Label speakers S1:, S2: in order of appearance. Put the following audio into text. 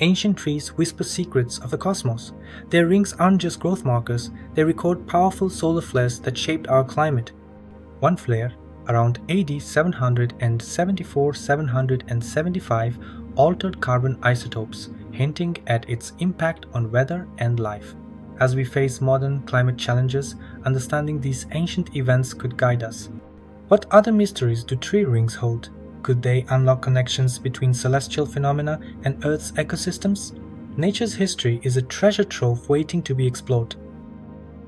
S1: Ancient trees whisper secrets of the cosmos. Their rings aren't just growth markers, they record powerful solar flares that shaped our climate. One flare, around AD 774-775, altered carbon isotopes, hinting at its impact on weather and life. As we face modern climate challenges, understanding these ancient events could guide us. What other mysteries do tree rings hold? Could they unlock connections between celestial phenomena and Earth's ecosystems? Nature's history is a treasure trove waiting to be explored.